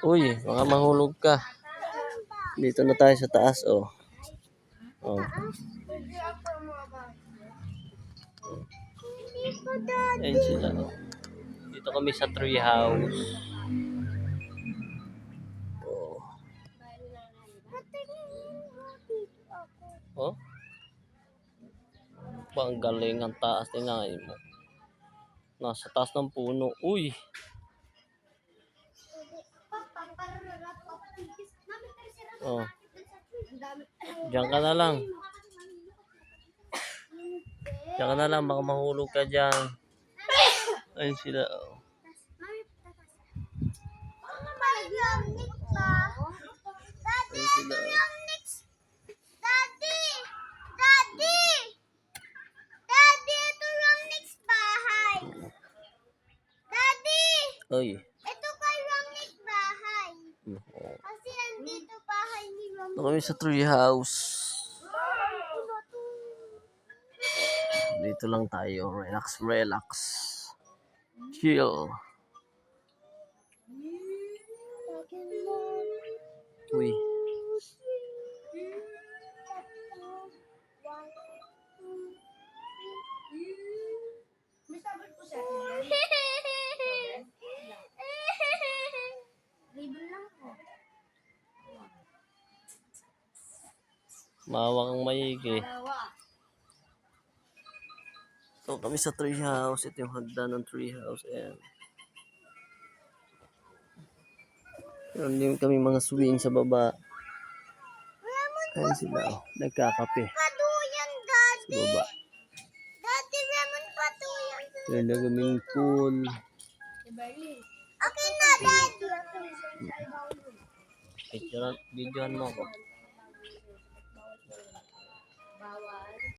Uy, baka mahulog ka. Dito na tayo sa taas, oh. Oh. Ayun sila, oh. Dito kami sa tree house. Oh. Oh? Ang galing, ang taas tinahin mo. Nasa taas ng puno. Uy! Oh. Diyan ka na lang. Diyan ka na lang, baka mahulog ka dyan. Ayun sila, oh. Ayun sila, oh. Oy. Ito kay Romnick bahay. Oh. Kasi andito bahay ni Romnick. Ito kami sa tree house. Dito lang tayo. Relax, relax. Chill. Uy. May sabot po siya. Libre lang po. Mawang ang maigi. So kami sa tree house. Ito yung hagdan ng tree house. Ayan. Meron din kami mga swing sa baba. Ayan sila, oh. Nagkakape Patuyan, sa Daddy. baba. Daddy, Ramon, patuyan. Meron na kaming pool. Okay na, Daddy. Videoan mo ako.